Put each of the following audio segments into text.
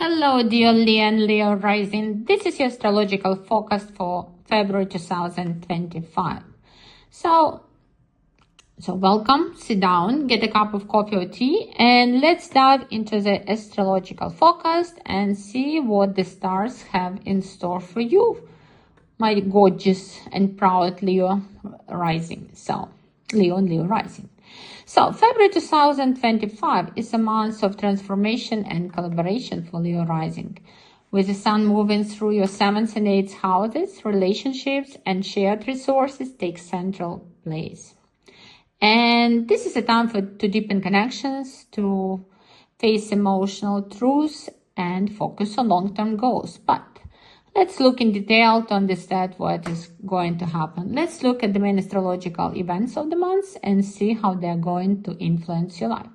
Hello, dear Leo and Leo Rising. This is your astrological forecast for February 2025. So welcome, sit down, get a cup of coffee or tea, and let's dive into the astrological forecast and see what the stars have in store for you, my gorgeous and proud Leo Rising. Leo and Leo Rising. February 2025 is a month of transformation and collaboration for Leo Rising. With the sun moving through your 7th and 8th houses, relationships and shared resources take central place. And this is a time to deepen connections, to face emotional truths and focus on long-term goals. But let's look in detail to understand what is going to happen. Let's look at the main astrological events of the month and see how they're going to influence your life.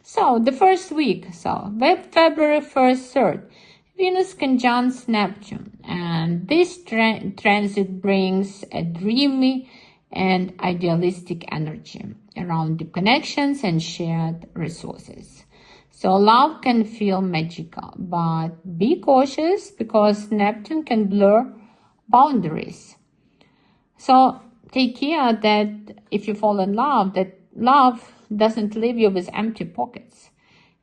So the first week, February 1st, 3rd, Venus conjuncts Neptune. And this transit brings a dreamy and idealistic energy around deep connections and shared resources. So love can feel magical, but be cautious because Neptune can blur boundaries. So take care that if you fall in love, that love doesn't leave you with empty pockets.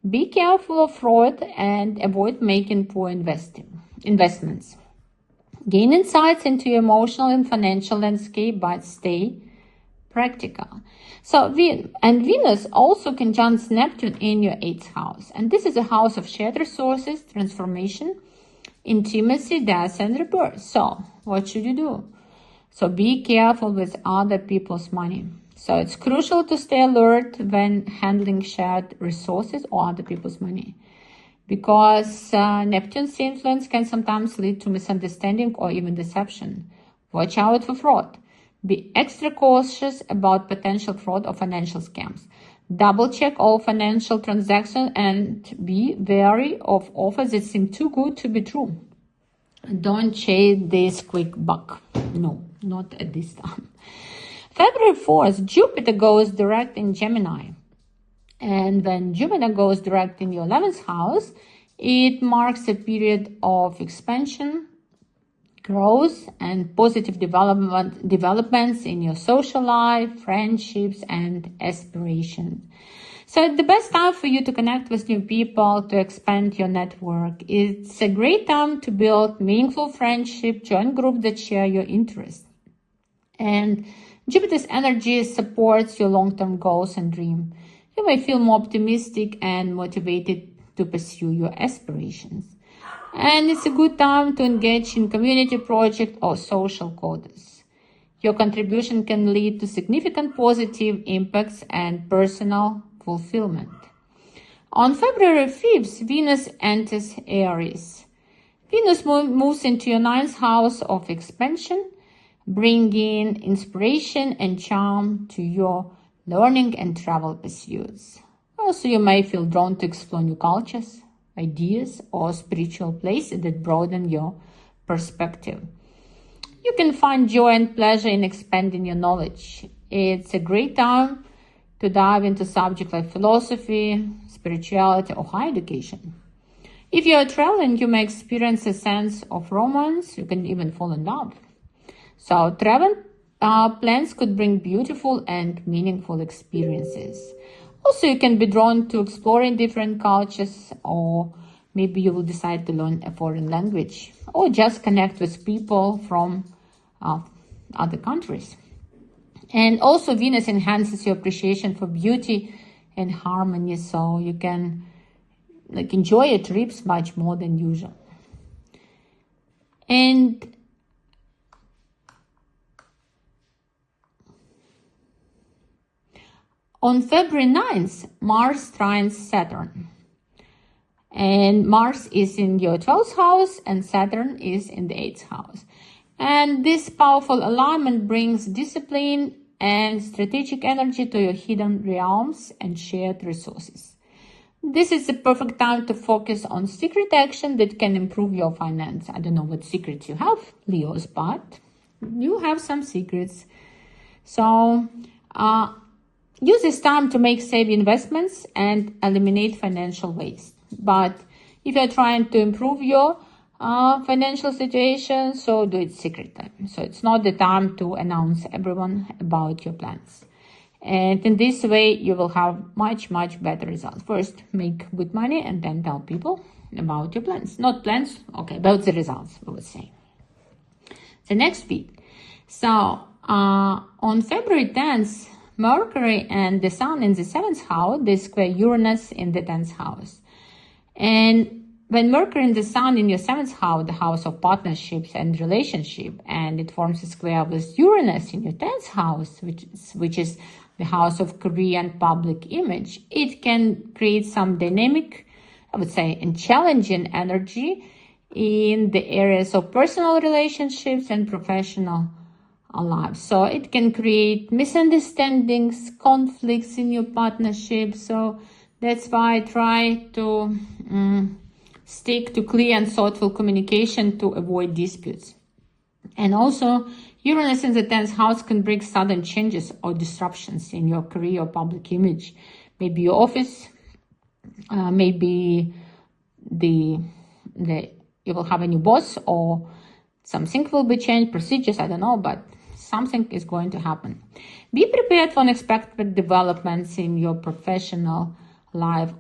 Be careful of fraud and avoid making poor investments. Gain insights into your emotional and financial landscape, but stay practical. Venus also conjuncts Neptune in your 8th house. And this is a house of shared resources, transformation, intimacy, death, and rebirth. So what should you do? So be careful with other people's money. So it's crucial to stay alert when handling shared resources or other people's money, because Neptune's influence can sometimes lead to misunderstanding or even deception. Watch out for fraud. Be extra cautious about potential fraud or financial scams. Double check all financial transactions and be wary of offers that seem too good to be true. Don't chase this quick buck. No, not at this time. February 4th, Jupiter goes direct in Gemini. And when Jupiter goes direct in your 11th house, it marks a period of expansion, growth, and positive developments in your social life, friendships, and aspirations. So it's the best time for you to connect with new people, to expand your network. It's a great time to build meaningful friendship, join groups that share your interests. And Jupiter's energy supports your long-term goals and dreams. You may feel more optimistic and motivated to pursue your aspirations. And it's a good time to engage in community projects or social causes. Your contribution can lead to significant positive impacts and personal fulfillment. On February 5th, Venus enters Aries. Venus moves into your 9th house of expansion, bringing inspiration and charm to your learning and travel pursuits. Also, you may feel drawn to explore new cultures, ideas, or spiritual places that broaden your perspective. You can find joy and pleasure in expanding your knowledge. It's a great time to dive into subjects like philosophy, spirituality, or higher education. If you are traveling, you may experience a sense of romance. You can even fall in love. So travel plans could bring beautiful and meaningful experiences. Also, you can be drawn to exploring different cultures, or maybe you will decide to learn a foreign language, or just connect with people from other countries. And also, Venus enhances your appreciation for beauty and harmony, so you can enjoy your trips much more than usual. And on February 9th, Mars trines Saturn. And Mars is in your 12th house and Saturn is in the 8th house. And this powerful alignment brings discipline and strategic energy to your hidden realms and shared resources. This is the perfect time to focus on secret action that can improve your finance. I don't know what secrets you have, Leos, but you have some secrets. So, use this time to make savvy investments and eliminate financial waste. But If you're trying to improve your financial situation, so do it secretly. So it's not the time to announce everyone about your plans. And in this way, you will have much better results. First, make good money and then tell people about your plans. Not plans, okay, about the results, we would say. The next week. So, on February 10th, Mercury and the Sun in the 7th house, they square Uranus in the 10th house. And when Mercury and the Sun in your 7th house, the house of partnerships and relationship, and it forms a square with Uranus in your 10th house, which is the house of career and public image, it can create some dynamic, I would say, and challenging energy in the areas of personal relationships and professional life. So it can create misunderstandings, conflicts in your partnership. So that's why I try to stick to clear and thoughtful communication to avoid disputes. And also, Uranus in the 10th house can bring sudden changes or disruptions in your career or public image. Maybe your office, maybe you will have a new boss, or something will be changed, procedures, I don't know, but something is going to happen. Be prepared for unexpected developments in your professional life.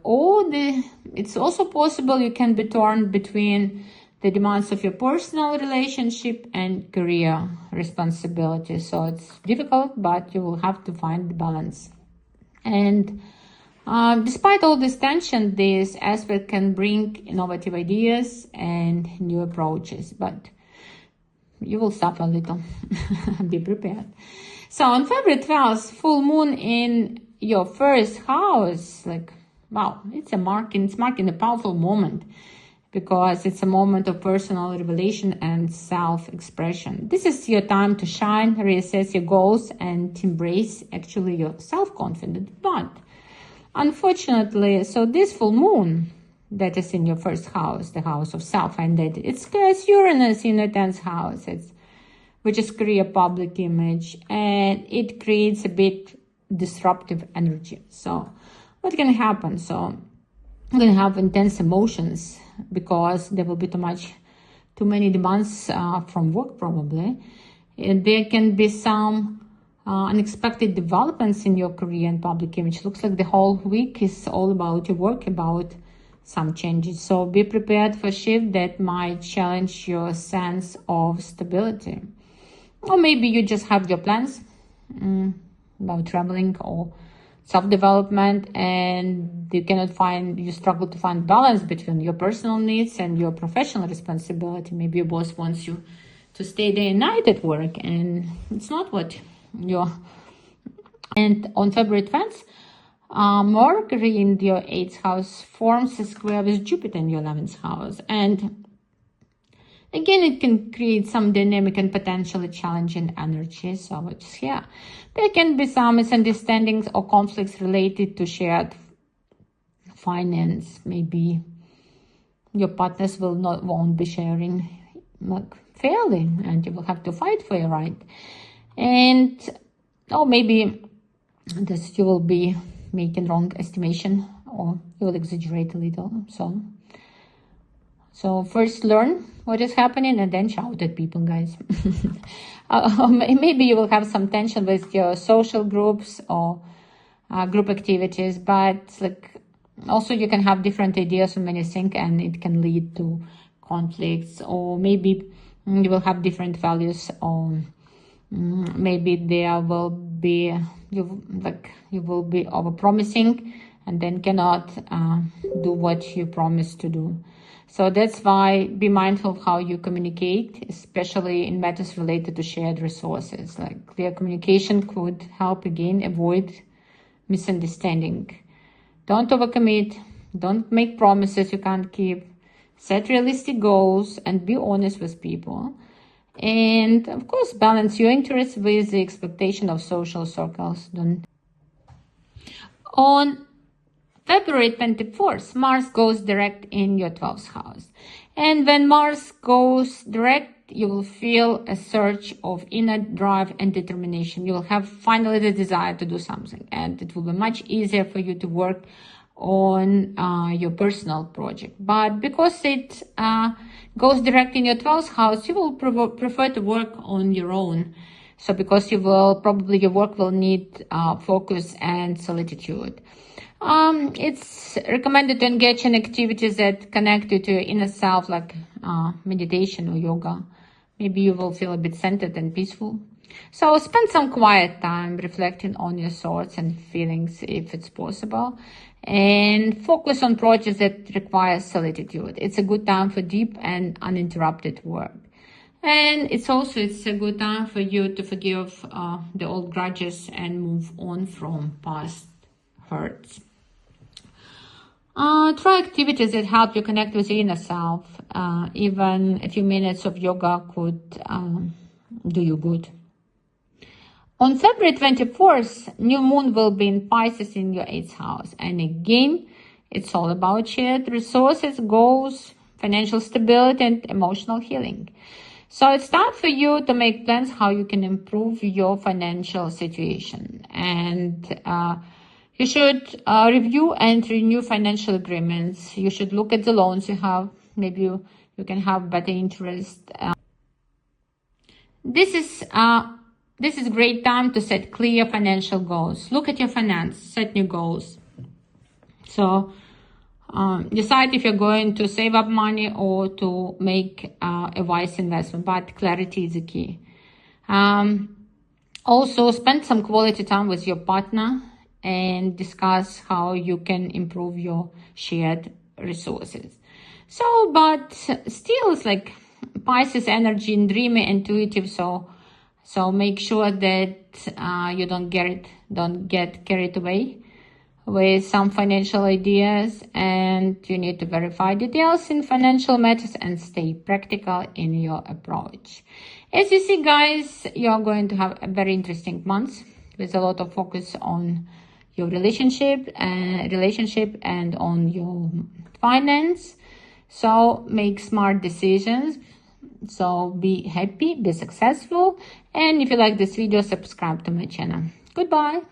It's also possible you can be torn between the demands of your personal relationship and career responsibility. So it's difficult, but you will have to find the balance. And despite all this tension, this aspect can bring innovative ideas and new approaches, but you will suffer a little. Be prepared. So on February 12th, full moon in your first house, it's marking a powerful moment, because it's a moment of personal revelation and self-expression. This is your time to shine, reassess your goals, and embrace actually your self-confidence. But unfortunately, so this full moon that is in your first house, the house of self-identity, it squares Uranus in your 10th house, which is career, public image, and it creates a bit disruptive energy. So what can happen? So you're going to have intense emotions, because there will be too many demands from work probably. And there can be some unexpected developments in your career and public image. Looks like the whole week is all about your work, about some changes. So be prepared for shift that might challenge your sense of stability. Or maybe you just have your plans about traveling or self-development, and you struggle to find balance between your personal needs and your professional responsibility. Maybe your boss wants you to stay day and night at work, and it's not what you're. And on February 20th, Mercury in your 8th house forms a square with Jupiter in your 11th house. And again, it can create some dynamic and potentially challenging energy. So it's here. There can be some misunderstandings or conflicts related to shared finance. Maybe your partners won't be sharing fairly, and you will have to fight for your right. Or maybe you will be making wrong estimation, or you will exaggerate a little. So first learn what is happening and then shout at people, guys. Maybe you will have some tension with your social groups or group activities, but also you can have different ideas on many things, and it can lead to conflicts. Or maybe you will have different values, or maybe there will be you will be over-promising and then cannot do what you promised to do. So that's why be mindful of how you communicate, especially in matters related to shared resources. Clear communication could help again avoid misunderstanding. Don't overcommit. Don't make promises you can't keep. Set realistic goals and be honest with people. And of course, balance your interests with the expectation of social circles. On February 24th, Mars goes direct in your 12th house. And when Mars goes direct, you will feel a surge of inner drive and determination. You will have finally the desire to do something, and it will be much easier for you to work on your personal project. But because it goes direct in your 12th house, you will prefer to work on your own. So because your work will need focus and solitude. It's recommended to engage in activities that connect you to your inner self, like meditation or yoga. Maybe you will feel a bit centered and peaceful. So spend some quiet time reflecting on your thoughts and feelings if it's possible. And focus on projects that require solitude. It's a good time for deep and uninterrupted work. And it's a good time for you to forgive the old grudges and move on from past hurts. Try activities that help you connect with your inner self. Even a few minutes of yoga could do you good. On February 24th, new moon will be in Pisces in your 8th house. And again, it's all about shared resources, goals, financial stability, and emotional healing. So it's time for you to make plans how you can improve your financial situation. And you should review and renew financial agreements. You should look at the loans you have. Maybe you can have better interest. This is a great time to set clear financial goals. Look at your finance, set new goals. So decide if you're going to save up money or to make a wise investment, but clarity is the key. Also, spend some quality time with your partner and discuss how you can improve your shared resources. So, but still, it's like Pisces energy and dreamy, intuitive. So make sure that you don't get carried away with some financial ideas, and you need to verify details in financial matters and stay practical in your approach. As you see, guys, you are going to have a very interesting month with a lot of focus on your relationship and on your finance. So make smart decisions. So be happy, be successful. And if you like this video, subscribe to my channel. Goodbye.